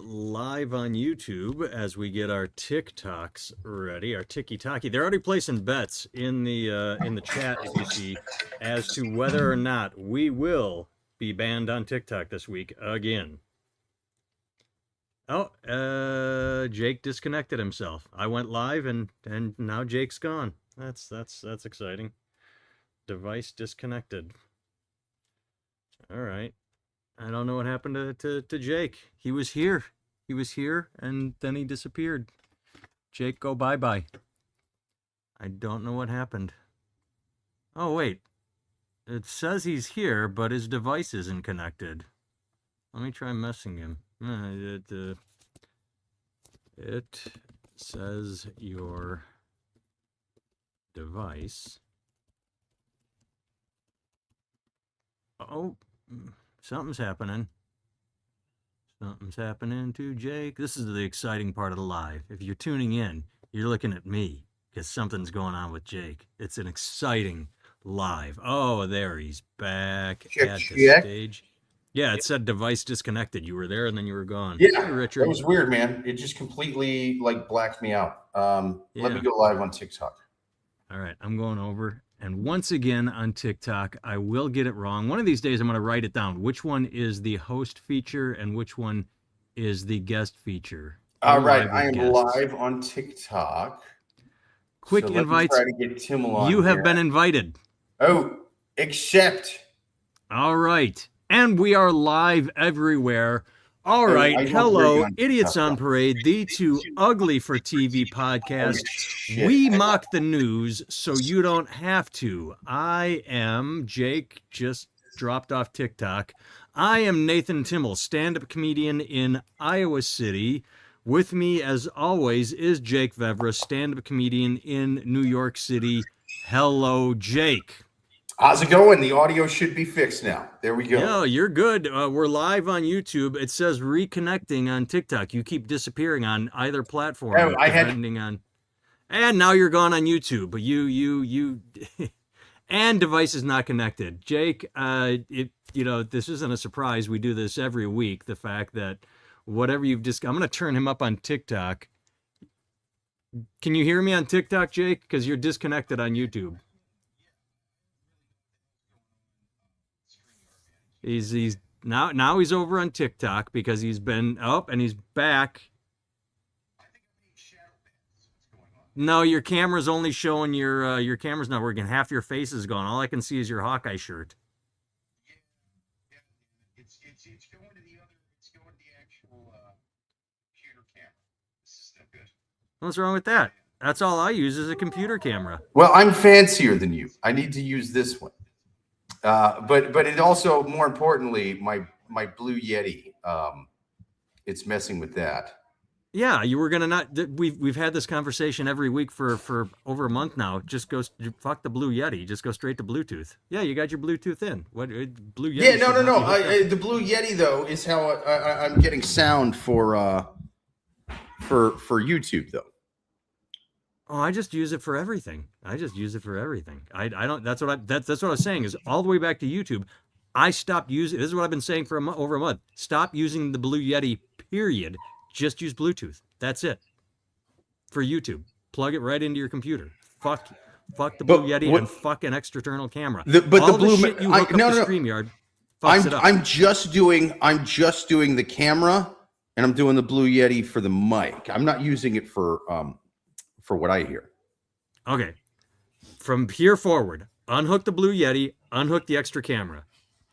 live on YouTube as we get our TikToks ready, our tiki-taki. They're already placing bets in the chat, as you see, as to whether or not we will be banned on TikTok this week again. Oh, Jake disconnected himself. I went live and now Jake's gone. That's exciting. Device disconnected. All right. I don't know what happened to Jake. He was here. He was here, and then he disappeared. Jake, go bye-bye. I don't know what happened. Oh, wait. It says he's here, but his device isn't connected. Let me try messing him. It says your device. Oh, something's happening. Something's happening to Jake. This is the exciting part of the live. If you're tuning in, you're looking at me because something's going on with Jake. It's an exciting live. Oh, there he's back at the stage. Yeah, it said device disconnected. You were there and then you were gone. Yeah, hey, Richard. That was weird, man. It just completely blacked me out. Let me go live on TikTok. All right, I'm going over. And once again on TikTok, I will get it wrong. One of these days, I'm going to write it down. Which one is the host feature and which one is the guest feature? All right, I am live on TikTok. Quick invites. Try to get Tim on you have been invited. Oh, accept. All right. And we are live everywhere. All right. Hello, Idiots on Parade, the Too Ugly for TV podcast. We mock the news so you don't have to. I am Jake, just dropped off TikTok. I am Nathan Timmel, stand-up comedian in Iowa City. With me, as always, is Jake Vevra, stand-up comedian in New York City. Hello, Jake. How's it going? The audio should be fixed now. There we go. No, you're good. We're live on YouTube. It says reconnecting on TikTok. You keep disappearing on either platform. Oh, and now you're gone on YouTube. But you and device is not connected. Jake, this isn't a surprise. We do this every week. The fact that whatever I'm going to turn him up on TikTok. Can you hear me on TikTok, Jake? Because you're disconnected on YouTube. He's now he's over on TikTok because he's been up and he's back. No, your camera's only showing your camera's not working. Half your face is gone. All I can see is your Hawkeye shirt. It's going to the other. It's going to the actual computer camera. This is no good. What's wrong with that? That's all I use is a computer camera. Well, I'm fancier than you. I need to use this one. But it also, more importantly, my Blue Yeti, it's messing with that. Yeah, you were gonna we've had this conversation every week for over a month now. Just go fuck the Blue Yeti. Just go straight to Bluetooth. Yeah, you got your Bluetooth in. What Blue Yeti? Yeah, no. The Blue Yeti though is how I'm getting sound for YouTube though. Oh, I just use it for everything. I don't. That's what I was saying. Is all the way back to YouTube. I stopped using. This is what I've been saying for over a month. Stop using the Blue Yeti. Period. Just use Bluetooth. That's it. For YouTube, plug it right into your computer. Fuck the Blue Yeti and fuck an external camera. StreamYard. I'm just doing the camera, and I'm doing the Blue Yeti for the mic. I'm not using it for what I hear. Okay. From here forward, unhook the Blue Yeti, unhook the extra camera.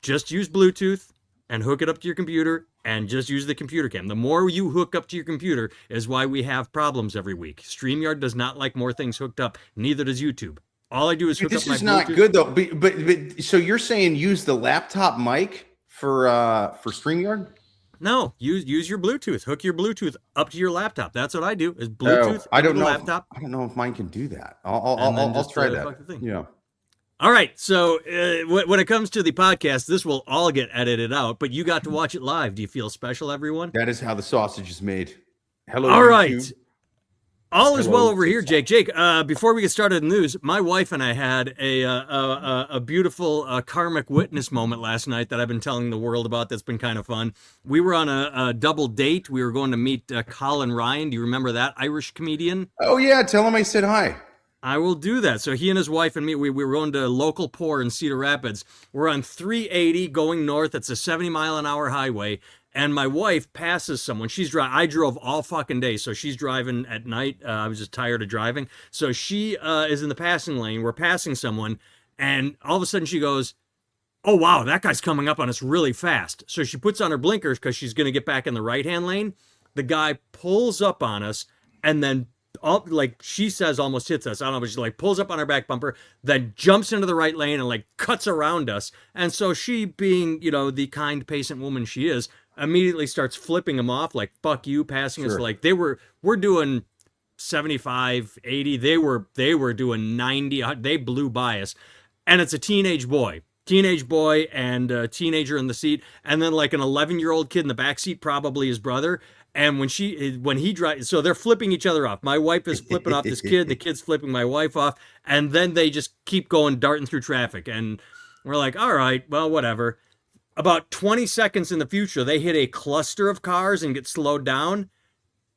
Just use Bluetooth and hook it up to your computer and just use the computer cam. The more you hook up to your computer is why we have problems every week. StreamYard does not like more things hooked up. Neither does YouTube. All I do is hook up my Bluetooth. This is not good though. But so you're saying use the laptop mic for StreamYard? No, use your Bluetooth. Hook your Bluetooth up to your laptop. That's what I do. Is Bluetooth I don't know laptop. I don't know if mine can do that. I'll try that. Yeah. All right. So when it comes to the podcast, this will all get edited out. But you got to watch it live. Do you feel special, everyone? That is how the sausage is made. Hello. All YouTube. right. All is well Hello, over here, TikTok. Jake. Before we get started in the news, my wife and I had a beautiful karmic witness moment last night that I've been telling the world about. That's been kind of fun. We were on a double date. We were going to meet Colin Ryan. Do you remember that Irish comedian? Oh yeah, tell him I said hi. I will do that. So he and his wife and me, we were going to local poor in Cedar Rapids. We're on 380 going north. It's a 70-mile-an-hour highway. And my wife passes someone. I drove all fucking day, so she's driving at night. I was just tired of driving. So she is in the passing lane. We're passing someone, and all of a sudden she goes, "Oh wow, that guy's coming up on us really fast." So she puts on her blinkers because she's going to get back in the right-hand lane. The guy pulls up on us, and then like she says, almost hits us. I don't know, but she like pulls up on our back bumper, then jumps into the right lane and like cuts around us. And so she, being, the kind, patient woman she is, immediately starts flipping him off, like, fuck you, passing us. Sure. Like we're doing 75, 80. They were doing 90. They blew by us. And it's a teenage boy and a teenager in the seat, and then like an 11-year-old kid in the back seat, probably his brother. And when he drives, so they're flipping each other off. My wife is flipping off this kid, the kid's flipping my wife off, and then they just keep going, darting through traffic. And we're like, all right, well, whatever. About 20 seconds in the future, they hit a cluster of cars and get slowed down.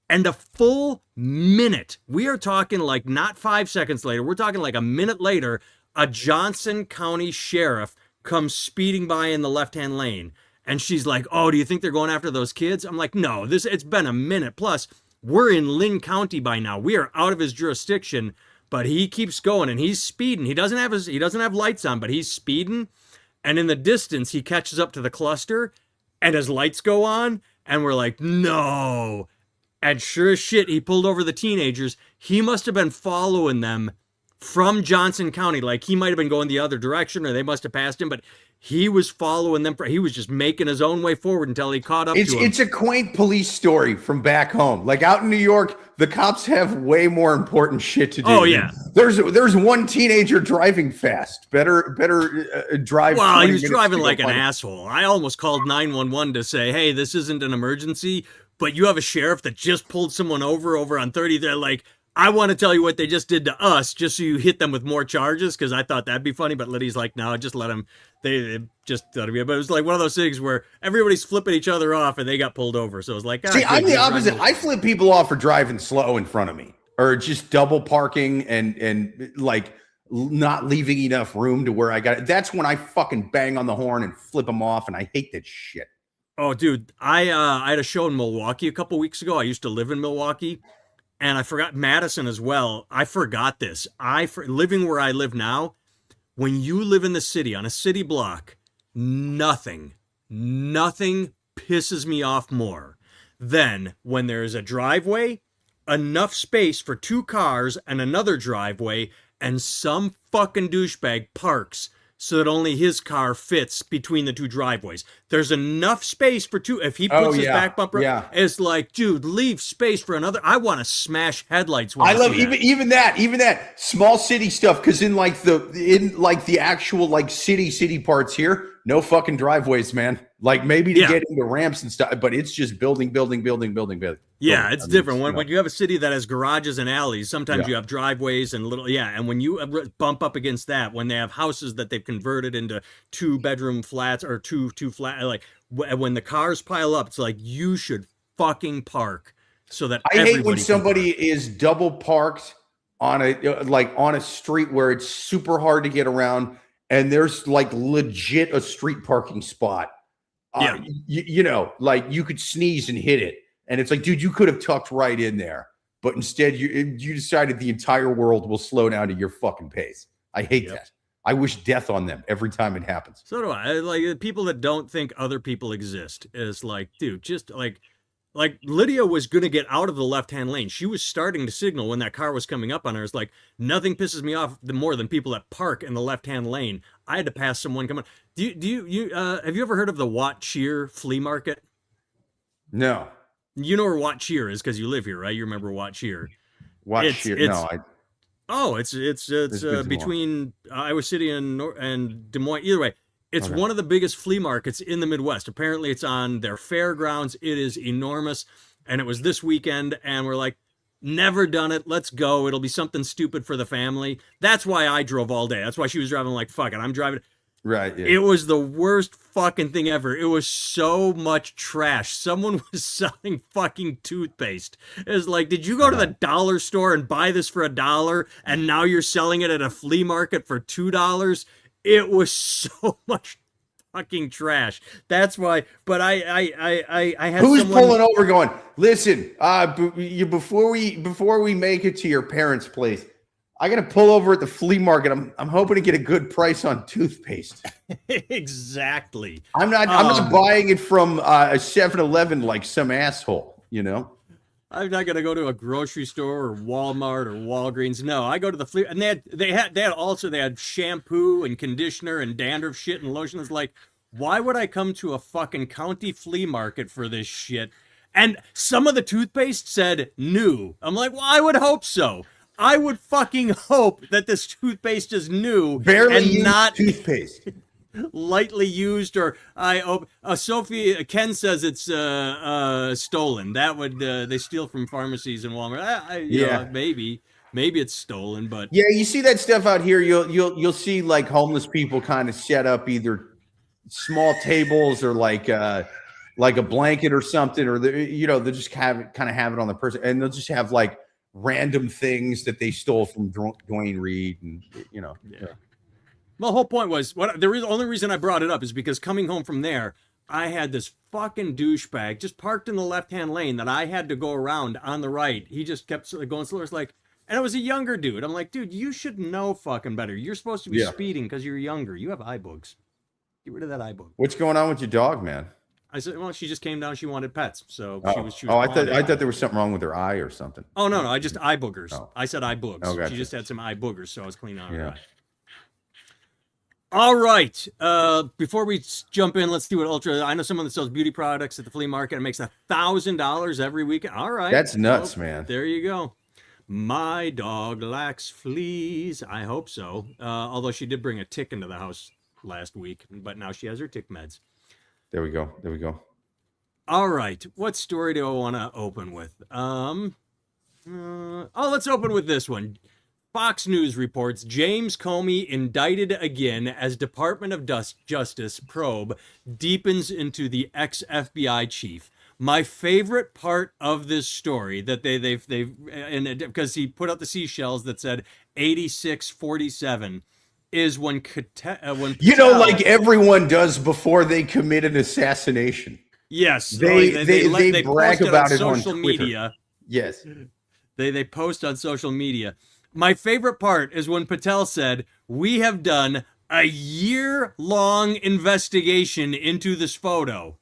And a full minute, we are talking like not 5 seconds later, we're talking like a minute later, a Johnson County sheriff comes speeding by in the left-hand lane. And she's like, "Oh, do you think they're going after those kids?" I'm like, "No, it's been a minute. Plus, we're in Lynn County by now. We are out of his jurisdiction." But he keeps going and he's speeding. He doesn't have lights on, but he's speeding. And in the distance, he catches up to the cluster and his lights go on. And we're like, "No." And sure as shit, he pulled over the teenagers. He must have been following them from Johnson County. Like, he might have been going the other direction, or they must have passed him, but he was following them. He was just making his own way forward until he caught up to him. It's a quaint police story from back home. Like out in New York, the cops have way more important shit to do. Oh, yeah. There's one teenager driving fast. Better drive. Well, 20 he was minutes driving to go like an find him. asshole. I almost called 911 to say, "Hey, this isn't an emergency, but you have a sheriff that just pulled someone over on 30. They're like, I want to tell you what they just did to us, just so you hit them with more charges," because I thought that'd be funny. But Liddy's like, "No, just let them." They just thought of it. But it was like one of those things where everybody's flipping each other off and they got pulled over. So it was like, See, I'm the opposite. I flip people off for driving slow in front of me, or just double parking and like not leaving enough room to where I got it. That's when I fucking bang on the horn and flip them off, and I hate that shit. Oh, dude, I had a show in Milwaukee a couple weeks ago. I used to live in Milwaukee, and I forgot Madison as well. I forgot this. Living where I live now, when you live in the city on a city block, nothing pisses me off more than when there is a driveway, enough space for two cars and another driveway, and some fucking douchebag parks so that only his car fits between the two driveways. There's enough space for two. If he puts his back bumper, it's like, dude, leave space for another. I want to smash headlights. When I love even that small city stuff. Because in the actual like city parts here, no fucking driveways, man. Like maybe to get into ramps and stuff, but it's just building. Yeah, it's different. When you have a city that has garages and alleys, sometimes you have driveways and and when you bump up against that, when they have houses that they've converted into 2-bedroom flats or two flat, like when the cars pile up, it's like, you should fucking park so that I hate when somebody is double parked on a street where it's super hard to get around, and there's like legit a street parking spot. Like you could sneeze and hit it. And it's like, dude, you could have tucked right in there. But instead, you decided the entire world will slow down to your fucking pace. I hate that. I wish death on them every time it happens. So do I. Like, people that don't think other people exist is like, dude, just like Lydia was going to get out of the left-hand lane. She was starting to signal when that car was coming up on her. It's like, nothing pisses me off more than people that park in the left-hand lane. I had to pass someone coming. Have you ever heard of the Wat Cheer flea market? No. You know where Wat Cheer is because you live here, right? You remember Wat Cheer? It's between Iowa City and Des Moines. Either way, it's one of the biggest flea markets in the Midwest. Apparently, it's on their fairgrounds. It is enormous, and it was this weekend. And we're like, Never done it. Let's go. It'll be something stupid for the family. That's why I drove all day. That's why she was driving. Like, fuck it, I'm driving. Right. Yeah. It was the worst fucking thing ever. It was so much trash. Someone was selling fucking toothpaste. It was like, did you go to the dollar store and buy this for $1 and now you're selling it at a flea market for $2? It was so much fucking trash. That's why. But I had Who's someone pulling over going, listen, before we make it to your parents' place, I got to pull over at the flea market. I'm hoping to get a good price on toothpaste. exactly. I'm not buying it from a 7-Eleven like some asshole, you know? I'm not gonna go to a grocery store or Walmart or Walgreens. No, I go to the flea, and they had shampoo and conditioner and dandruff shit and lotion. It's like, why would I come to a fucking county flea market for this shit? And some of the toothpaste said new. I'm like, well, I would hope so. I would fucking hope that this toothpaste is new Barely and used not toothpaste. lightly used, or Sophie Ken says it's stolen. That would they steal from pharmacies and Walmart. You know, maybe it's stolen, but Yeah, you see that stuff out here. You'll see like homeless people kind of set up either small tables or like a blanket or something, or they'll just have it on the person, and they'll just have like random things that they stole from Dwayne Reed, and Yeah. The whole point was the only reason I brought it up is because coming home from there, I had this fucking douchebag just parked in the left-hand lane that I had to go around on the right. He just kept going slower. It's like, and it was a younger dude. I'm like, dude, you should know fucking better. You're supposed to be speeding because you're younger. You have eye bugs. Get rid of that eye bug. What's going on with your dog, man? I said, well, she just came down. She wanted pets, so she was. I thought there was something wrong with her eye or something. Oh no, I just eye boogers. Oh. I said eye bugs. Oh, gotcha. She just had some eye boogers, so I was cleaning out her Yeah. eye. All right. Before we jump in, let's see what Ultra. I know someone that sells beauty products at the flea market and makes $1,000 every weekend. All right. That's nuts, man. There you go. My dog lacks fleas. I hope so. Although she did bring a tick into the house last week, but now she has her tick meds. There we go. All right. What story do I want to open with? Let's open with this one. Fox News reports James Comey indicted again as Department of Justice probe deepens into the ex-FBI chief. My favorite part of this story that they've because he put out the seashells that said 8647 is when Patel, like everyone does before they commit an assassination. Yes, they brag about it on social Twitter. media. Yes, they post on social media. My favorite part is when Patel said, "We have done a year-long investigation into this photo."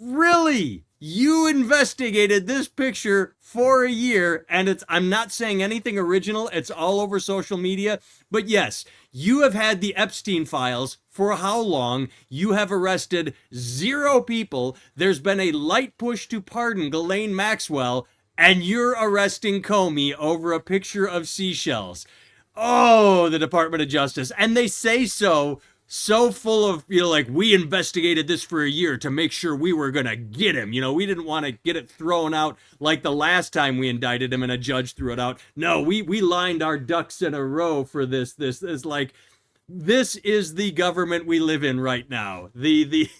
Really? You investigated this picture for a year, and I'm not saying anything original. It's all over social media. But yes, you have had the Epstein files for how long? You have arrested 0 people. There's been a light push to pardon Ghislaine Maxwell, and you're arresting Comey over a picture of seashells. Oh, the Department of Justice. And they say so full of, like, we investigated this for a year to make sure we were going to get him. We didn't want to get it thrown out like the last time we indicted him and a judge threw it out. No, we lined our ducks in a row for this. This is like, this is the government we live in right now. The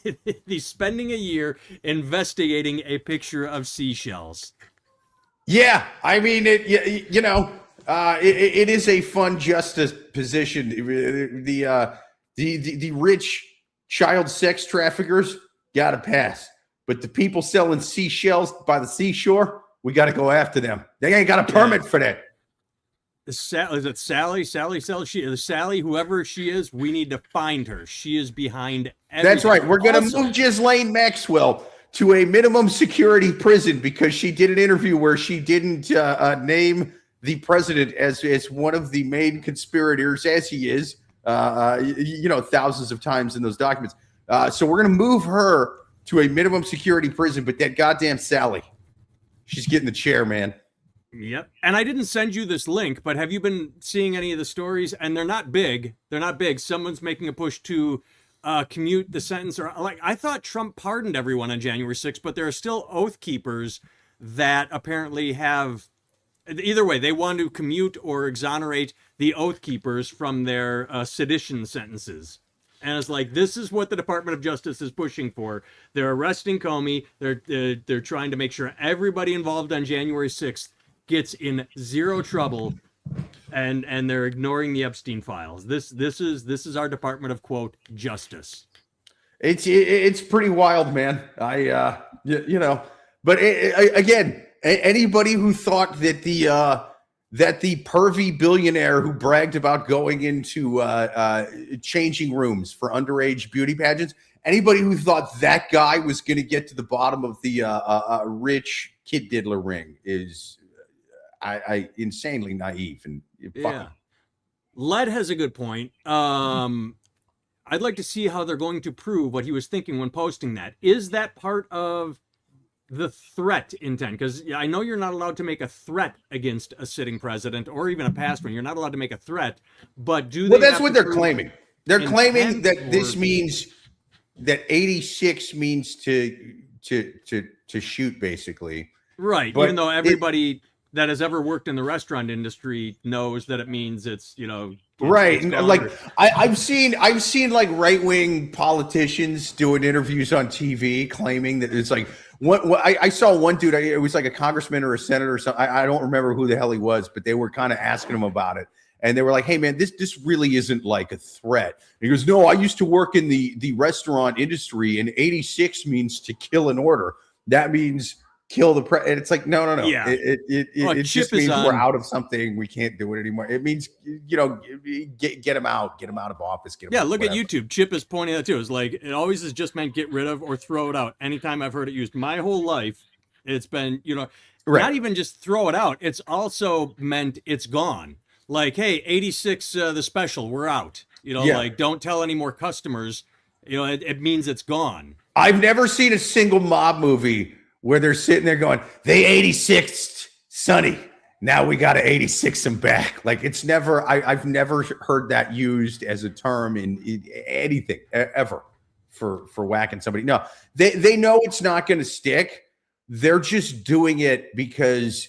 spending a year investigating a picture of seashells. Yeah, I mean it. It is a fun justice position. The rich child sex traffickers got to pass, but the people selling seashells by the seashore, we got to go after them. They ain't got a permit for that. Is it Sally? Sally, whoever she is, we need to find her. She is behind everything. That's right. We're going to move Ghislaine Maxwell to a minimum security prison because she did an interview where she didn't name the president as one of the main conspirators, as he is, thousands of times in those documents. So we're going to move her to a minimum security prison, but that goddamn Sally, she's getting the chair, man. Yep. And I didn't send you this link, but have you been seeing any of the stories? And they're not big. Someone's making a push to commute the sentence, or like, I thought Trump pardoned everyone on January 6th, but there are still oath keepers that apparently have either way, they want to commute or exonerate the Oath Keepers from their sedition sentences. And it's like, this is what the Department of Justice is pushing for. They're arresting Comey. They're trying to make sure everybody involved on January 6th gets in zero trouble, and they're ignoring the Epstein files. This is our Department of, quote, justice. It's pretty wild, man. But again, anybody who thought that the pervy billionaire who bragged about going into changing rooms for underage beauty pageants, anybody who thought that guy was going to get to the bottom of the rich kid diddler ring is I insanely naive and yeah. Led has a good point. I'd like to see how they're going to prove what he was thinking when posting that. Is that part of the threat intent? Because I know you're not allowed to make a threat against a sitting president or even a past one. You're not allowed to make a threat. But do they? Well, that's what they're claiming. They're claiming that this or... means that 86 means to shoot, basically. Right. But even though everybody that has ever worked in the restaurant industry knows that it means it's, right. Like I've seen like right-wing politicians doing interviews on TV claiming that it's like I saw one dude, it was like a congressman or a senator or something. I don't remember who the hell he was, but they were kind of asking him about it. And they were like, hey man, this really isn't like a threat. And he goes, no, I used to work in the restaurant industry, and 86 means to kill an order. That means kill the and it's like no. Yeah. It just means we're out of something. We can't do it anymore. It means get him out of office. Get him out, look whatever. At YouTube. Chip is pointing out too. It's like it always has just meant get rid of or throw it out. Anytime I've heard it used my whole life, it's been right. Not even just throw it out. It's also meant it's gone. Like, hey, 86 the special, we're out. Like don't tell any more customers. It means it's gone. I've never seen a single mob movie where they're sitting there going, they 86th Sonny. Now we got to 86 them back. Like it's never, I've never heard that used as a term in anything ever for whacking somebody. No, they know it's not going to stick. They're just doing it because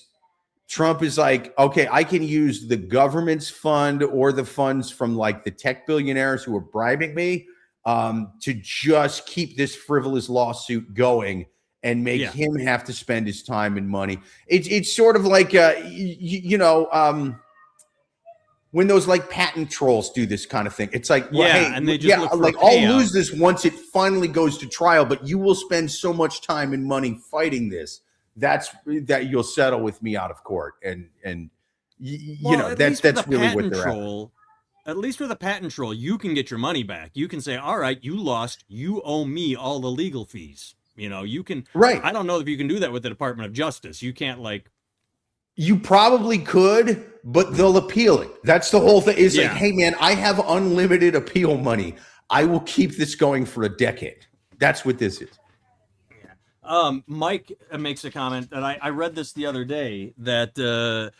Trump is like, okay, I can use the government's fund or the funds from like the tech billionaires who are bribing me to just keep this frivolous lawsuit going and make him have to spend his time and money. It's sort of like, when those like patent trolls do this kind of thing. It's like, well, hey, and they just I'll lose this once it finally goes to trial, but you will spend so much time and money fighting this. That you'll settle with me out of court. And that's really what they're at. At least with a patent troll, you can get your money back. You can say, all right, you lost. You owe me all the legal fees. You can. Right. I don't know if you can do that with the Department of Justice. You can't You probably could, but they'll appeal it. That's the whole thing. Is like, hey man, I have unlimited appeal money. I will keep this going for a decade. That's what this is. Mike makes a comment that I read this the other day that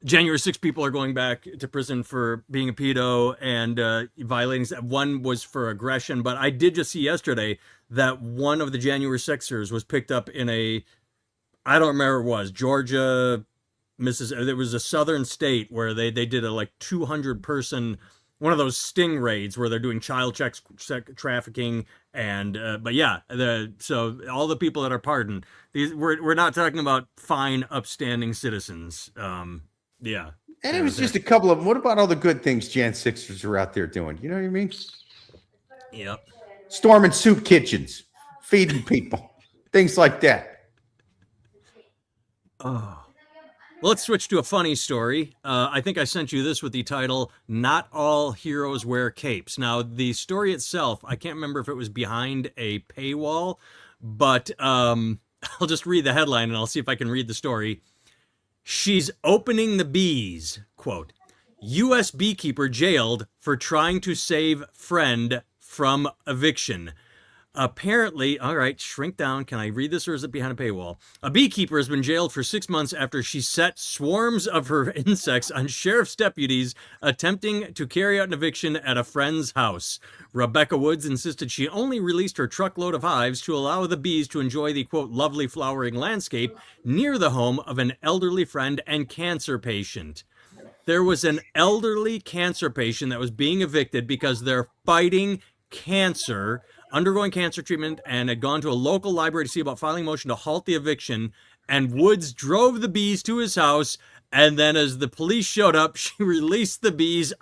January 6 people are going back to prison for being a pedo and violating. One was for aggression, but I did just see yesterday that one of the January 6ers was picked up in I don't remember what it was, Georgia, Mississippi. There was a southern state where they did a 200 person, one of those sting raids where they're doing child trafficking. And so all the people that are pardoned, we're not talking about fine, upstanding citizens. And it was just a couple of them. What about all the good things Jan 6ers are out there doing? You know what I mean? Yep. Storming soup kitchens, feeding people, things like that. Oh. Let's switch to a funny story. I think I sent you this with the title, Not All Heroes Wear Capes. Now, the story itself, I can't remember if it was behind a paywall, but I'll just read the headline and I'll see if I can read the story. She's opening the bees, quote, U.S. beekeeper jailed for trying to save friend from eviction. Apparently, all right, shrink down. Can I read this or is it behind a paywall? A beekeeper has been jailed for 6 months after she set swarms of her insects on sheriff's deputies attempting to carry out an eviction at a friend's house. Rebecca Woods insisted she only released her truckload of hives to allow the bees to enjoy the, quote, lovely flowering landscape near the home of an elderly friend and cancer patient. There was an elderly cancer patient that was being evicted because they're fighting cancer, undergoing cancer treatment, and had gone to a local library to see about filing a motion to halt the eviction. And Woods drove the bees to his house, and then as the police showed up, she released the bees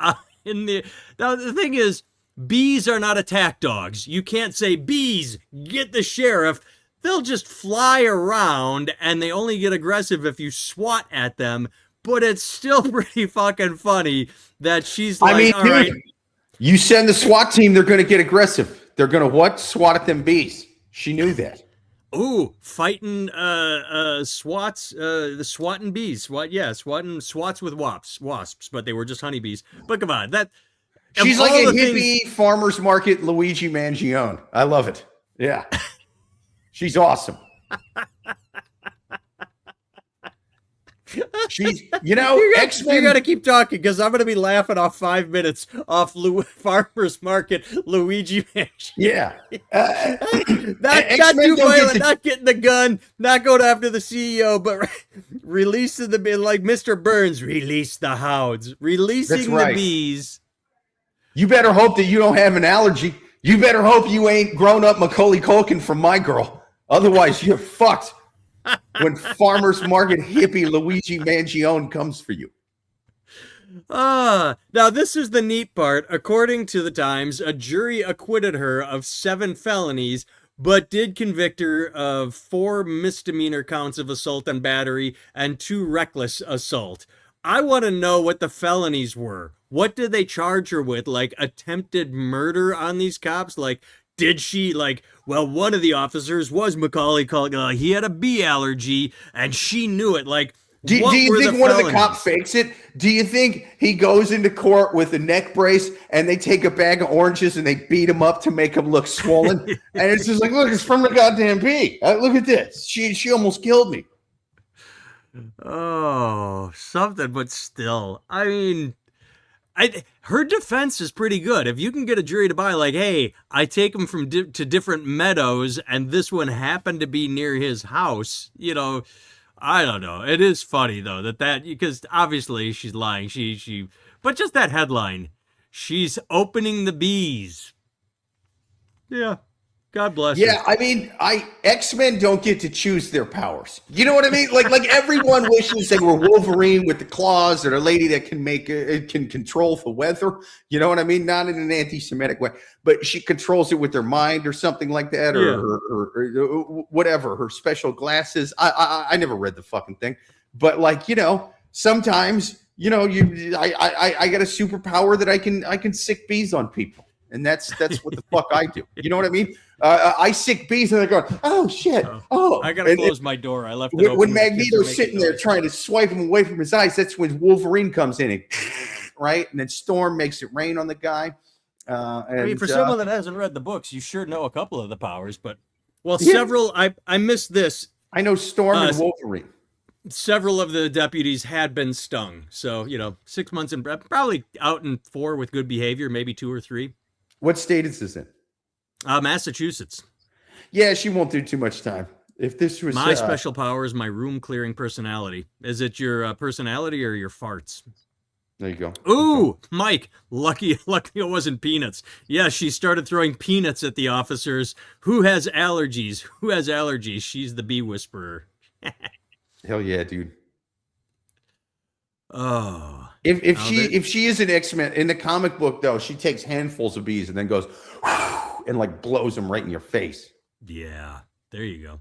in the. Now the thing is, bees are not attack dogs. You can't say, bees, get the sheriff. They'll just fly around, and they only get aggressive if you swat at them. But it's still pretty fucking funny that she's like, all right. You send the SWAT team, they're going to get aggressive. They're going to what? SWAT at them bees. She knew that. Ooh, fighting swats, the swatting bees. Swats with wasps, but they were just honeybees. But come on, that she's like a hippie farmer's market Luigi Mangione. I love it. Yeah. She's awesome. She's, X-Men. You got to keep talking because I'm going to be laughing off 5 minutes off Farmer's Market Luigi Mansion. Yeah. Not too violent, not getting the gun, not going after the CEO, but releasing the, like Mr. Burns, release the hounds, releasing the bees. You better hope that you don't have an allergy. You better hope you ain't grown up Macaulay Culkin from My Girl. Otherwise, you're fucked. When Farmer's Market hippie Luigi Mangione comes for you. Now this is the neat part. According to the Times, a jury acquitted her of 7 felonies, but did convict her of 4 misdemeanor counts of assault and battery and 2 reckless assault. I want to know what the felonies were. What did they charge her with? Like attempted murder on these cops? Like, did she, well, one of the officers was Macaulay Culkin. He had a bee allergy, and she knew it. Like, do you think one of the cops fakes it? Do you think he goes into court with a neck brace, and they take a bag of oranges, and they beat him up to make him look swollen? And it's just like, look, it's from the goddamn bee. Look at this. She almost killed me. Oh, something, but still. I mean... her defense is pretty good. If you can get a jury to buy, like, hey, I take him from to different meadows, and this one happened to be near his house, I don't know. It is funny though that because obviously she's lying. But just that headline, she's opening the bees. Yeah. God bless her. Yeah, I mean, X-Men don't get to choose their powers. You know what I mean? Like everyone wishes they were Wolverine with the claws, or a lady that can control the weather. You know what I mean? Not in an anti-Semitic way, but she controls it with her mind or something like that, or whatever. Her special glasses. I never read the fucking thing, but sometimes I got a superpower that I can sick bees on people. And that's what the fuck I do. You know what I mean? I sick bees and they're going, oh shit. Oh, I gotta close my door. I left it open. When Magneto's sitting there trying to swipe him away from his eyes, that's when Wolverine comes in and right, and then Storm makes it rain on the guy. I mean, for someone that hasn't read the books, you sure know a couple of the powers, but several. I missed this. I know Storm and Wolverine. Several of the deputies had been stung, so 6 months and probably out in 4 with good behavior, maybe 2 or 3. What state is this in? Massachusetts. Yeah, she won't do too much time. If this was my special power is my room clearing personality. Is it your personality or your farts? There you go. Ooh, Mike, lucky it wasn't peanuts. Yeah, she started throwing peanuts at the officers. Who has allergies? She's the bee whisperer. Hell yeah, dude. Oh. If she is an X-Men in the comic book though, she takes handfuls of bees and then goes and blows them right in your face. Yeah, there you go.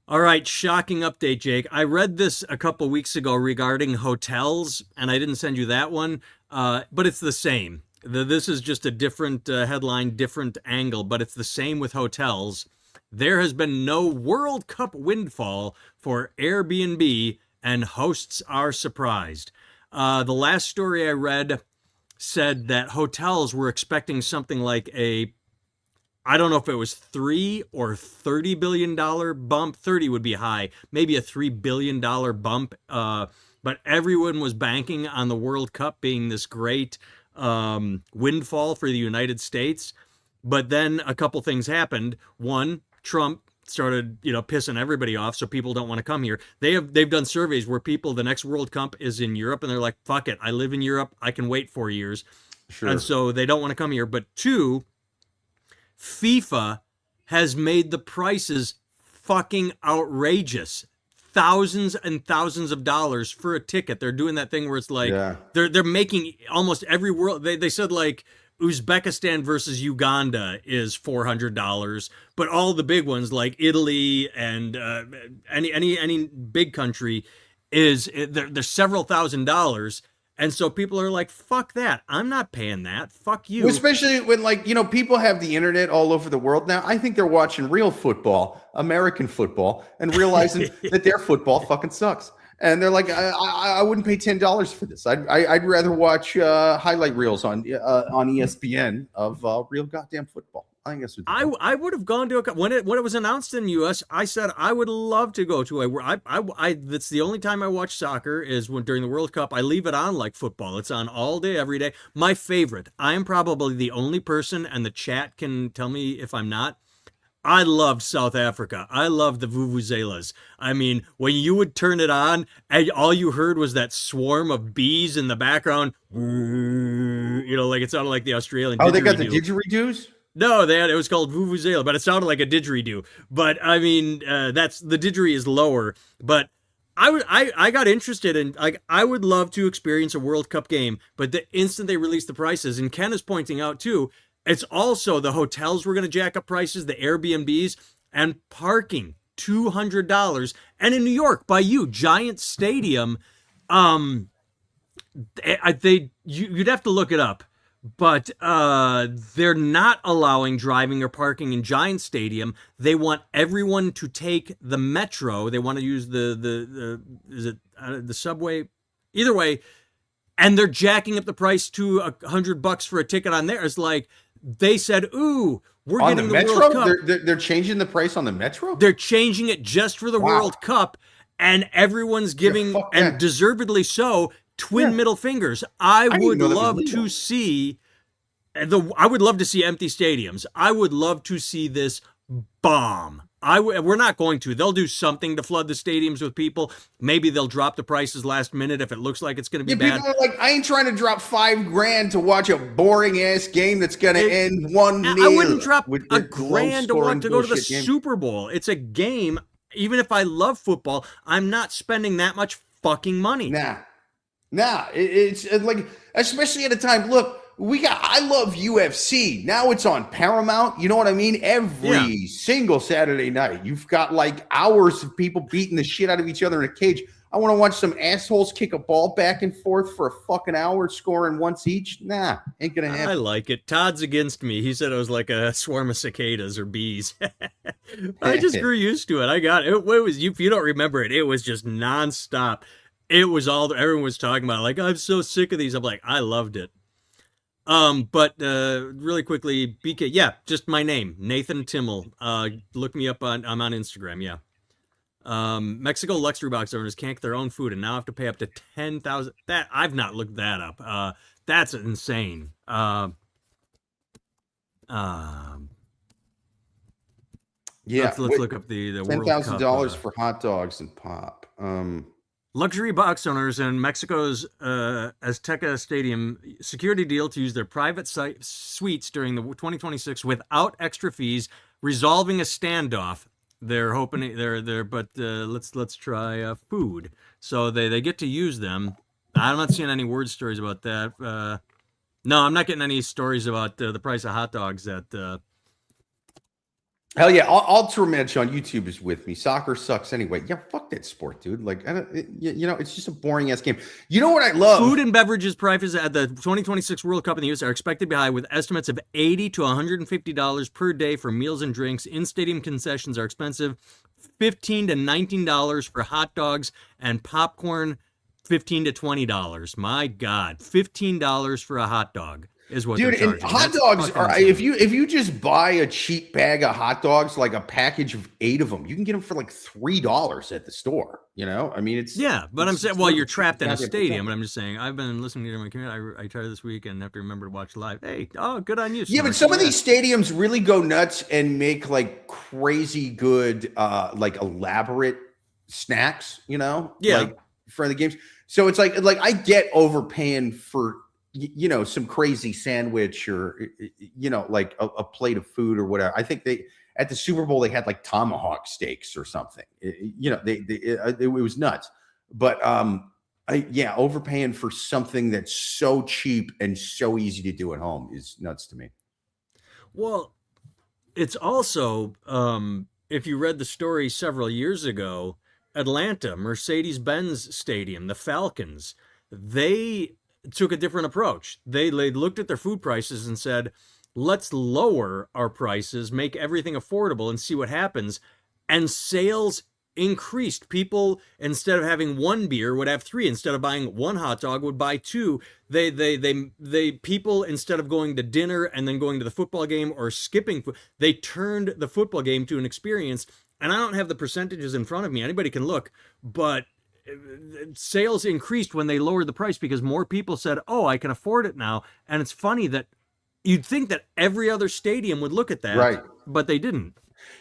All right, shocking update, Jake. I read this a couple weeks ago regarding hotels, and I didn't send you that one, but it's the same. This is just a different headline, different angle, but it's the same with hotels. There has been no World Cup windfall for Airbnb, and hosts are surprised. The last story I read said that hotels were expecting something like a I don't know if it was $3 or $30 billion bump. 30 would be high, maybe a $3 billion bump. But everyone was banking on the World Cup being this great windfall for the United States. But then a couple things happened. One, Trump started, pissing everybody off, so people don't want to come here. They've done surveys where people, the next World Cup is in Europe, and they're like, fuck it, I live in Europe, I can wait 4 years. Sure. And so they don't want to come here. But two, FIFA has made the prices fucking outrageous. Thousands and thousands of dollars for a ticket. They're doing that thing where it's like they're making almost every world. They said like Uzbekistan versus Uganda is $400, but all the big ones like Italy and any big country is they're several $1,000s. And so people are like, fuck that. I'm not paying that. Fuck you. Well, especially when, people have the internet all over the world now. I think they're watching real football, American football, and realizing that their football fucking sucks. And they're like, I wouldn't pay $10 for this. I'd rather watch highlight reels on ESPN of real goddamn football. I think that's what I would have gone to when it was announced in the U.S. I said I would love to go to that's the only time I watch soccer is when during the World Cup. I leave it on like football. It's on all day, every day. My favorite. I am probably the only person, and the chat can tell me if I'm not. I loved South Africa. I loved the vuvuzelas. I mean, when you would turn it on, and all you heard was that swarm of bees in the background. Like it sounded like the Australian. Oh, they got the didgeridoos? No, it was called Vuvuzela, but it sounded like a didgeridoo. But I mean, that's the didgeridoo is lower. But I got interested in, like, I would love to experience a World Cup game. But the instant they released the prices, and Ken is pointing out too, it's also the hotels were going to jack up prices, the Airbnbs, and parking $200. And in New York, by Giant Stadium, you'd have to look it up. But they're not allowing driving or parking in Giant Stadium. They want everyone to take the metro. They want to use the subway. Either way, and they're jacking up the price to $100 for a ticket on there. It's like they said, "Ooh, we're on getting the the metro. World Cup." They're changing the price on the metro. They're changing it just for the World Cup, and everyone's giving, and deservedly so, twin middle fingers. I would love to see I would love to see empty stadiums. I would love to see this bomb. We're not going to. They'll do something to flood the stadiums with people. Maybe they'll drop the prices last minute if it looks like it's going to be bad. People are like, I ain't trying to drop $5,000 to watch a boring ass game that's going to end 1-0. I wouldn't drop $1,000 to go to the Super Bowl. It's a game. Even if I love football, I'm not spending that much fucking money. Nah. It's like, especially at a time. Look, I love UFC. Now it's on Paramount. You know what I mean? Every single Saturday night, you've got like hours of people beating the shit out of each other in a cage. I want to watch some assholes kick a ball back and forth for a fucking hour, scoring once each. Nah, ain't gonna happen. I like it. Todd's against me. He said it was like a swarm of cicadas or bees. I just grew used to it. I got it. It was, if you don't remember it, it was just nonstop. It was everyone was talking about it. Like, I'm so sick of these. I'm like, I loved it. But really quickly, BK, just my name, Nathan Timmel. Look me up I'm on Instagram, Mexico luxury box owners can't get their own food and now have to pay up to $10,000. That I've not looked that up. That's insane. Let's look up the $10,000 for hot dogs and pop. Luxury box owners in Mexico's Azteca Stadium security deal to use their private suites during the 2026 without extra fees, resolving a standoff. They're hoping let's try food. So they get to use them. I'm not seeing any word stories about that. No, I'm not getting any stories about the price of hot dogs at. Hell yeah, Ultra Mitch on YouTube is with me. Soccer sucks anyway. Yeah, fuck that sport, dude. Like, it's just a boring ass game. You know what I love? Food and beverages prices at the 2026 World Cup in the U.S. are expected to be high, with estimates of $80 to $150 per day for meals and drinks. In-stadium concessions are expensive, $15 to $19 for hot dogs, and popcorn, $15 to $20. My God, $15 for a hot dog. is what Dude, they're and charging. hot That's dogs fucking are insane. if you just buy a cheap bag of hot dogs, like a package of 8 of them, you can get them for like $3 at the store. You know, I mean, Yeah, but I'm saying, it's well, worth you're the cheap trapped in a goddamn stadium, percent. but I'm just saying, I've been listening to my community. I tried this week and have to remember to watch live. Hey, oh, good on you, Yeah, but Snorky. some of Yeah. these stadiums really go nuts and make like crazy good, like elaborate snacks. You know, Yeah. like for the games. So it's like I get overpaying for you know some crazy sandwich or you know like a plate of food or whatever. I think they at the Super Bowl they had like tomahawk steaks or something. You know, it was nuts. But yeah, overpaying for something that's so cheap and so easy to do at home is nuts to me. Well, it's also, if you read the story several years ago, Atlanta, Mercedes-Benz Stadium, the Falcons, they took a different approach. They looked at their food prices and said, let's lower our prices, make everything affordable, and see what happens. And sales increased. People, instead of having one beer, would have three. Instead of buying one hot dog, would buy two. They people, instead of going to dinner and then going to the football game or skipping, they turned the football game to an experience. And I don't have the percentages in front of me. Anybody can look, but sales increased when they lowered the price because more people said, "Oh, I can afford it now." And it's funny that you'd think that every other stadium would look at that, Right. but they didn't.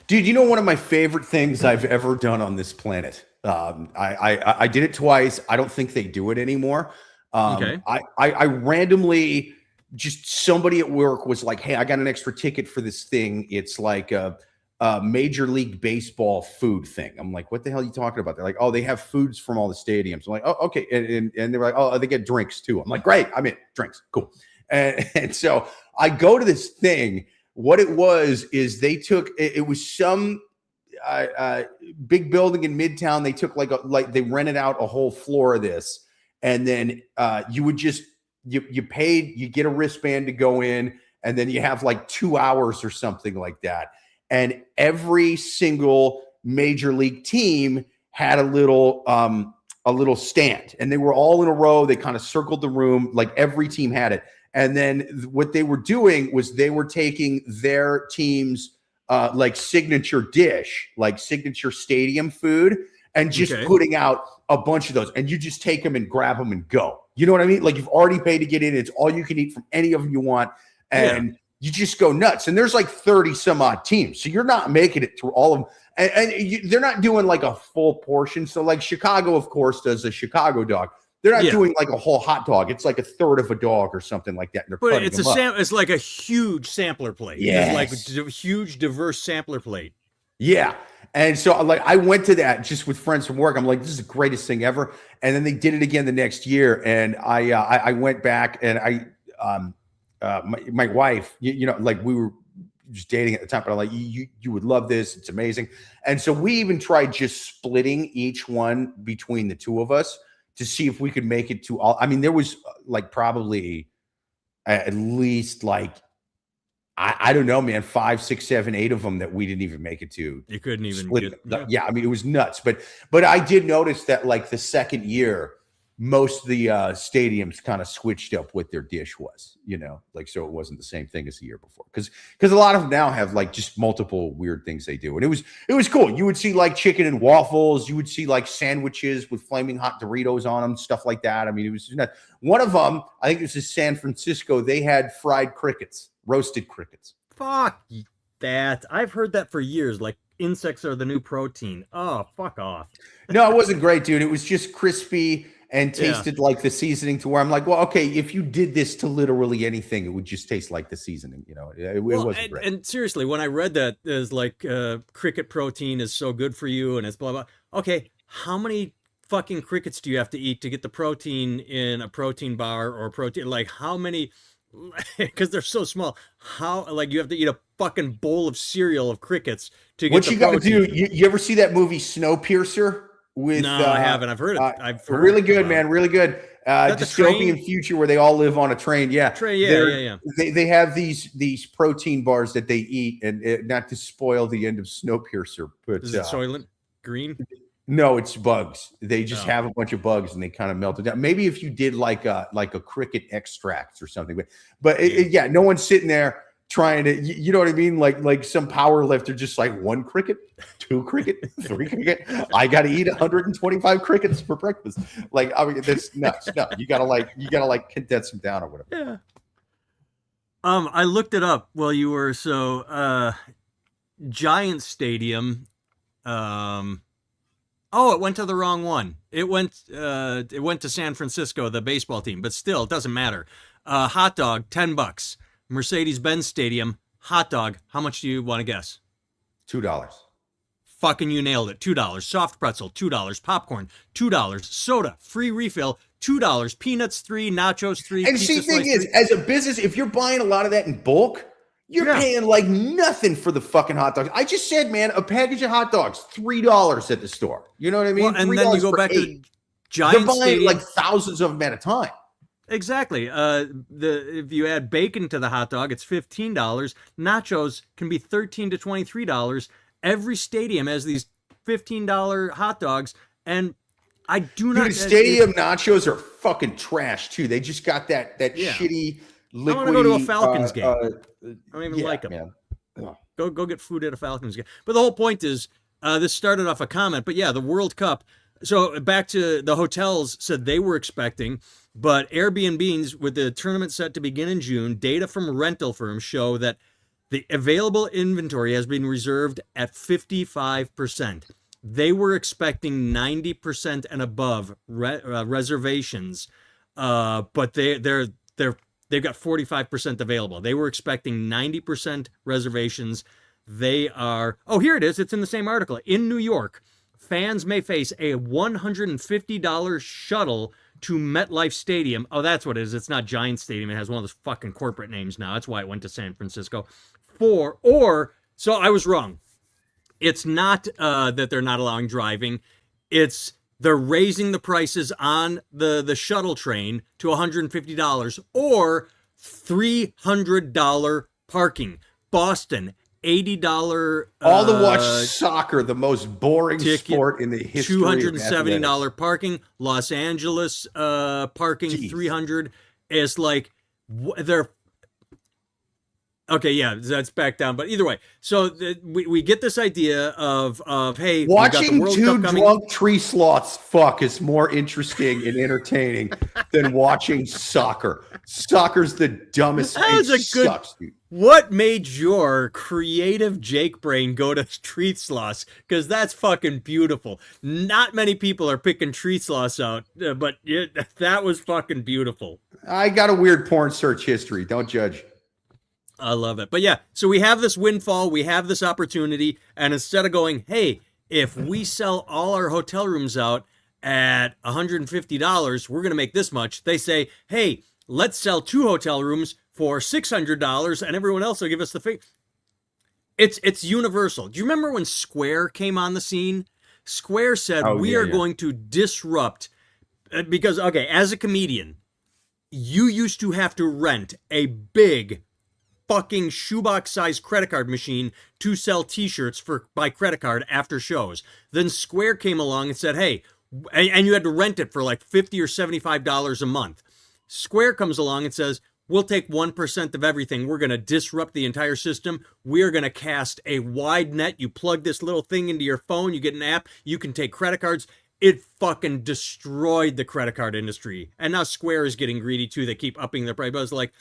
Dude, you know one of my favorite things I've ever done on this planet. I did it twice. I don't think they do it anymore. Okay. I randomly just somebody at work was like, "Hey, I got an extra ticket for this thing. It's like a Major League Baseball food thing." I'm like, "What the hell are you talking about?" They're like, "Oh, they have foods from all the stadiums." I'm like, "Oh, okay." And they were like, "Oh, they get drinks too." I'm like, "Great, I'm in drinks, cool." And so I go to this thing. What it was is they took it was some big building in Midtown. They took like they rented out a whole floor of this, and then you would just you paid, you get a wristband to go in, and then you have like 2 hours or something like that. And every single major league team had a little stand, and they were all in a row. They kind of circled the room, like every team had it. And then what they were doing was they were taking their team's like signature dish, like signature stadium food, and just Okay. putting out a bunch of those. And you just take them and grab them and go. You know what I mean? Like you've already paid to get in. It's all you can eat from any of them you want. And you just go nuts. And there's like 30 some odd teams. So you're not making it through all of them. And they're not doing like a full portion. So like Chicago, of course, does a Chicago dog. They're not doing like a whole hot dog. It's like a third of a dog or something like that. And they're But cutting it's them up. it's like a huge sampler plate. Yes. It's like a huge, diverse sampler plate. Yeah. And so like I went to that just with friends from work. I'm like, this is the greatest thing ever. And then they did it again the next year. And I went back and my wife, you know, like we were just dating at the time, but I'm like, you would love this. It's amazing. And so we even tried just splitting each one between the two of us to see if we could make it to all. I mean, there was like probably at least like, I don't know, man, 5, 6, 7, 8 of them that we didn't even make it to. You couldn't even split. Yeah, I mean, it was nuts. But I did notice that like the second year, most of the stadiums kind of switched up what their dish was, you know, like so it wasn't the same thing as the year before. Because a lot of them now have like just multiple weird things they do. And it was cool. You would see like chicken and waffles, you would see like sandwiches with flaming hot Doritos on them, stuff like that. I mean, it was nuts. One of them, I think it was in San Francisco, they had fried crickets, roasted crickets. Fuck that. I've heard that for years. Like insects are the new protein. Oh, fuck off. No, it wasn't great, dude. It was just crispy and tasted like the seasoning to where I'm like, well, okay, if you did this to literally anything, it would just taste like the seasoning, you know. It wasn't great. And seriously, when I read that, there's like cricket protein is so good for you and it's blah, blah. Okay, how many fucking crickets do you have to eat to get the protein in a protein bar or protein? Like how many? Because they're so small. How, like, you have to eat a fucking bowl of cereal of crickets to get what the you got to protein. do, you ever see that movie Snowpiercer? No, I haven't. I've heard it. I've heard really good, about man. Really good. Dystopian future where they all live on a train. Yeah. Yeah. They have these protein bars that they eat, and not to spoil the end of Snowpiercer, but is it Soylent Green? No, it's bugs. They just Oh. have a bunch of bugs and they kind of melt it down. Maybe if you did like a cricket extract or something, but yeah, no one's sitting there trying to, you know what I mean? Like some power lifter, just like 1 cricket, 2 cricket, 3 cricket. I got to eat 125 crickets for breakfast. Like, I mean, that's nuts. No, you gotta like condense them down or whatever. Yeah. I looked it up while you were Giant Stadium. Oh, it went to the wrong one. It went to San Francisco, the baseball team, but still, it doesn't matter. Hot dog, $10. Mercedes-Benz Stadium, hot dog. How much do you want to guess? $2. Fucking you nailed it. $2. Soft pretzel, $2. Popcorn, $2. Soda, free refill, $2. Peanuts, 3. Nachos, 3. And see, thing is, as a business, if you're buying a lot of that in bulk, you're paying like nothing for the fucking hot dogs. I just said, man, a package of hot dogs, $3 at the store. You know what I mean? Well, and then you go back to the Giant They're buying Stadium. like thousands of them at a time. Exactly. If you add bacon to the hot dog, it's $15. Nachos can be $13 to $23. Every stadium has these $15 hot dogs, and I do not. Dude, stadium nachos are fucking trash too. They just got that shitty liquidy. I want to go to a Falcons game. I don't even like them. Man. Go get food at a Falcons game. But the whole point is, this started off a comment, but yeah, the World Cup. So back to the hotels said they were expecting, but Airbnbs, with the tournament set to begin in June, data from rental firms show that the available inventory has been reserved at 55%. They were expecting 90% and above reservations, but they've got 45% available. They were expecting 90% reservations. They are, here it is. It's in the same article. In New York, fans may face a $150 shuttle to MetLife Stadium. Oh, that's what it is. It's not Giant Stadium. It has one of those fucking corporate names now. That's why it went to San Francisco. So I was wrong. It's not that they're not allowing driving. It's they're raising the prices on the shuttle train to $150 or $300 parking. Boston, $80. All to watch soccer, the most boring ticket, sport in the history. $270 parking. Los Angeles parking, Jeez. $300. It's like they're. Okay, yeah, that's back down. But either way, so we get this idea of hey, watching World two Cup coming. drunk tree sloths fuck is more interesting and entertaining than watching soccer. Soccer's the dumbest thing. Sucks, dude. What made your creative Jake brain go to tree sloths? Because that's fucking beautiful. Not many people are picking tree sloths out, but that was fucking beautiful. I got a weird porn search history. Don't judge. I love it. But yeah, so we have this windfall, we have this opportunity, and instead of going, hey, if we sell all our hotel rooms out at $150, we're going to make this much. They say, hey, let's sell 2 hotel rooms for $600 and everyone else will give us the fee. It's universal. Do you remember when Square came on the scene? Square said, we are going to disrupt, because, okay, as a comedian, you used to have to rent a big fucking shoebox-sized credit card machine to sell t-shirts by credit card after shows. Then Square came along and said, hey, and you had to rent it for like $50 or $75 a month. Square comes along and says, we'll take 1% of everything. We're going to disrupt the entire system. We're going to cast a wide net. You plug this little thing into your phone, you get an app, you can take credit cards. It fucking destroyed the credit card industry. And now Square is getting greedy too. They keep upping their price. But it's like,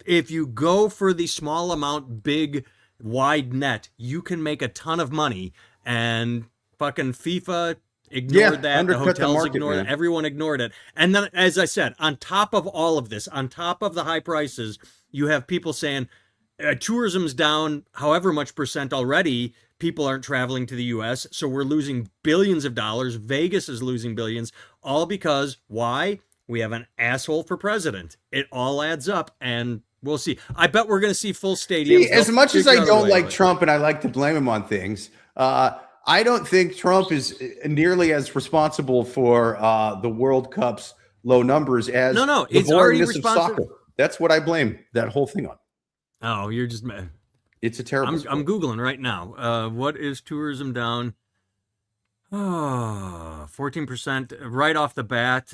if you go for the small amount, big, wide net, you can make a ton of money. And fucking FIFA ignored that. The hotels ignored it. Everyone ignored it. And then, as I said, on top of all of this, on top of the high prices, you have people saying tourism's down however much percent already. People aren't traveling to the U.S., so we're losing billions of dollars. Vegas is losing billions, all because, why? We have an asshole for president. It all adds up, and we'll see. I bet we're going to see full stadiums. As much as I don't like Trump and I like to blame him on things, I don't think Trump is nearly as responsible for the World Cup's low numbers as the it's boringness of soccer. That's what I blame that whole thing on. Oh, you're just mad. It's a terrible. I'm Googling right now. What is tourism down? Oh. 14% right off the bat.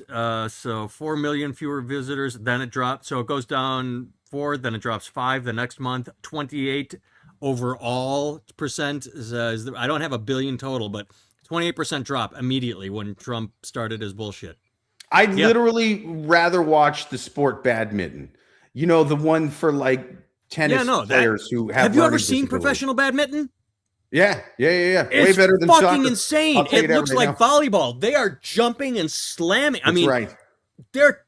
So 4 million fewer visitors. Then it dropped. So it goes down 4, then it drops 5 the next month. 28 overall percent. I don't have a billion total, but 28% drop immediately when Trump started his bullshit. I'd literally rather watch the sport badminton. You know, the one for like tennis players who have you ever learning seen disabilities. professional badminton? Yeah. Way It's better than fucking soccer. insane. It looks like volleyball. They are jumping and slamming. I mean, right. They're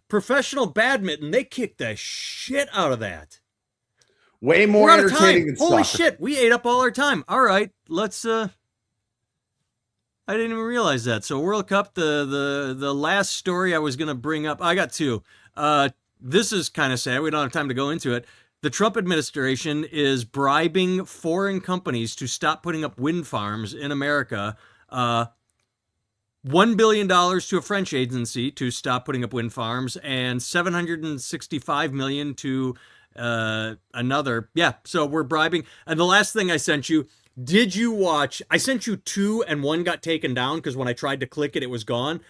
professional badminton. They kick the shit out of that. Way more entertaining than Holy soccer. shit, we ate up all our time. All right, let's I didn't even realize that. So World Cup, the last story I was going to bring up, I got 2. This is kind of sad. We don't have time to go into it. The Trump administration is bribing foreign companies to stop putting up wind farms in America. $1 billion to a French agency to stop putting up wind farms, and $765 million to another. Yeah, so we're bribing. And the last thing I sent you, did you watch? I sent you 2, and 1 got taken down because when I tried to click it, it was gone.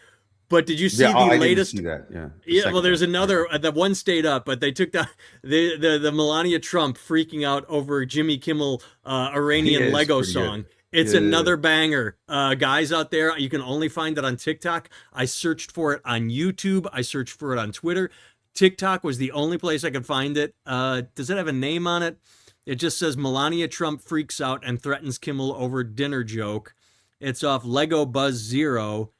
But did you see the latest? Didn't see that. Yeah. Yeah. Well, there's another. The one stayed up, but they took down the Melania Trump freaking out over Jimmy Kimmel Iranian Lego song. Good. It's another banger. Guys out there, you can only find it on TikTok. I searched for it on YouTube. I searched for it on Twitter. TikTok was the only place I could find it. Does it have a name on it? It just says Melania Trump freaks out and threatens Kimmel over dinner joke. It's off Lego Buzz Zero.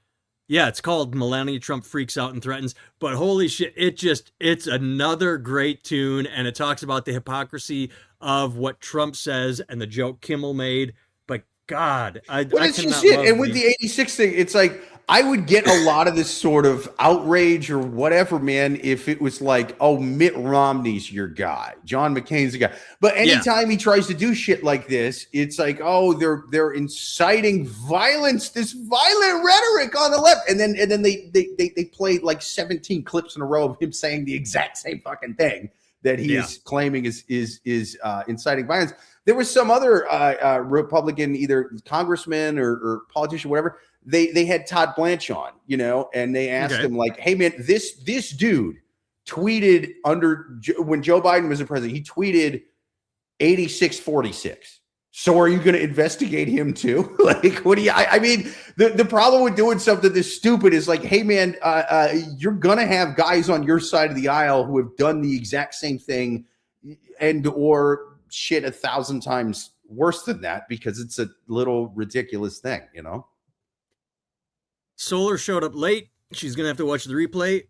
Yeah, it's called Melania Trump Freaks Out and Threatens. But holy shit, it's another great tune. And it talks about the hypocrisy of what Trump says and the joke Kimmel made. But God, I cannot love and with the 86 thing, it's like, I would get a lot of this sort of outrage or whatever, man, if it was like, oh, Mitt Romney's your guy, John McCain's the guy. But anytime he tries to do shit like this, it's like, oh, they're inciting violence, this violent rhetoric on the left, and then they played like 17 clips in a row of him saying the exact same fucking thing that he is claiming is inciting violence. There was some other Republican, either congressman or politician, whatever. They had Todd Blanche on, you know, and they asked him like, hey man, this dude tweeted when Joe Biden was the president, he tweeted 8646. So are you going to investigate him too? Like, what do you, I mean, the problem with doing something this stupid is like, hey man, you're going to have guys on your side of the aisle who have done the exact same thing and, or shit 1,000 times worse than that, because it's a little ridiculous thing, you know? Solar showed up late. She's going to have to watch the replay.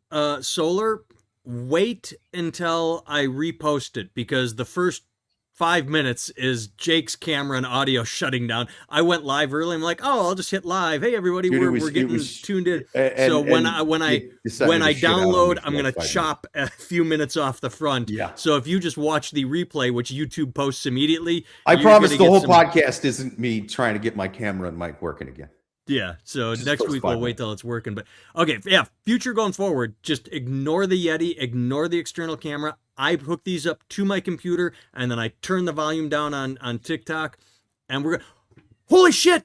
Solar, wait until I repost it, because the first 5 minutes is Jake's camera and audio shutting down. I went live early. I'm like, oh, I'll just hit live. Hey, everybody, we're getting tuned in. So when I download, I'm going to chop a few minutes off the front. Yeah. So if you just watch the replay, which YouTube posts immediately, I promise the whole podcast isn't me trying to get my camera and mic working again. Yeah, so next week we'll wait till it's working. But okay, yeah, future going forward, just ignore the Yeti, ignore the external camera. I hook these up to my computer, and then I turn the volume down on TikTok, and we're holy shit!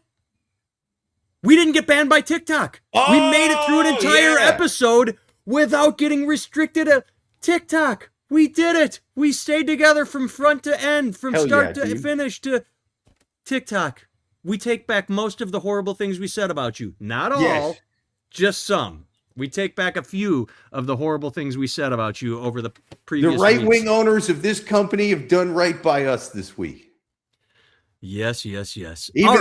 We didn't get banned by TikTok. We made it through an entire episode without getting restricted at TikTok. We did it. We stayed together from front to end, from start to finish to TikTok. We take back most of the horrible things we said about you. Not all, just some. We take back a few of the horrible things we said about you over the previous The right-wing owners of this company have done right by us this week. Yes. Even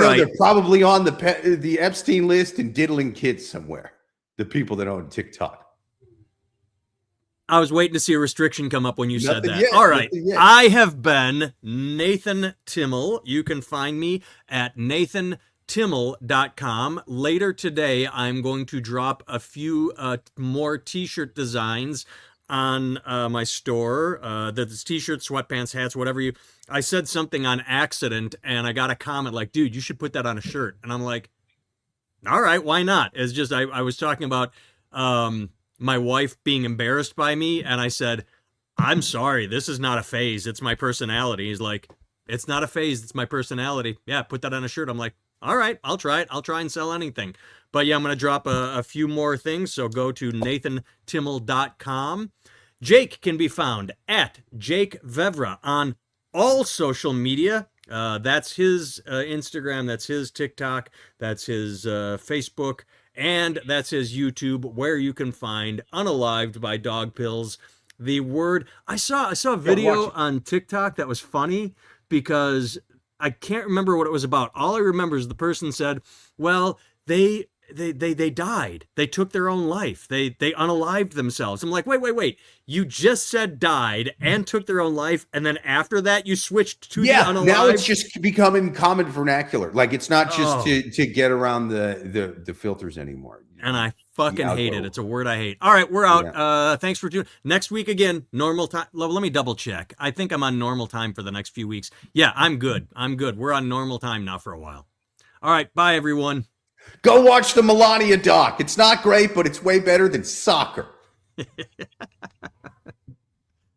though they're probably on the Epstein list and diddling kids somewhere, the people that own TikTok. I was waiting to see a restriction come up when you said that. All right. I have been Nathan Timmel. You can find me at nathantimmel.com. Later today, I'm going to drop a few more t-shirt designs on my store. That's t-shirts, sweatpants, hats, whatever you... I said something on accident, and I got a comment like, dude, you should put that on a shirt. And I'm like, all right, why not? It's just, I was talking about... my wife being embarrassed by me, and I said, I'm sorry, this is not a phase, it's my personality. He's like, it's not a phase, it's my personality. Yeah, put that on a shirt. I'm like, All right, I'll try it. I'll try and sell anything. But yeah, I'm going to drop a few more things. So go to nathantimmel.com. Jake can be found at Jake Vevra on all social media. That's his Instagram, that's his TikTok, that's his Facebook, and that's his YouTube, where you can find Unalived by Dog Pills. The word I saw a video on TikTok that was funny because I can't remember what it was about. All I remember is the person said, "Well, they died. They took their own life. They unalived themselves." I'm like, wait. You just said died and took their own life, and then after that you switched to the unalived? Now it's just becoming common vernacular. Like it's not just to get around the filters anymore. And I fucking hate it. It's a word I hate. All right, we're out. Yeah. Thanks for tuning. Next week again, normal time. Let me double check. I think I'm on normal time for the next few weeks. Yeah, I'm good. We're on normal time now for a while. All right, bye everyone. Go watch the Melania doc. It's not great, but it's way better than soccer.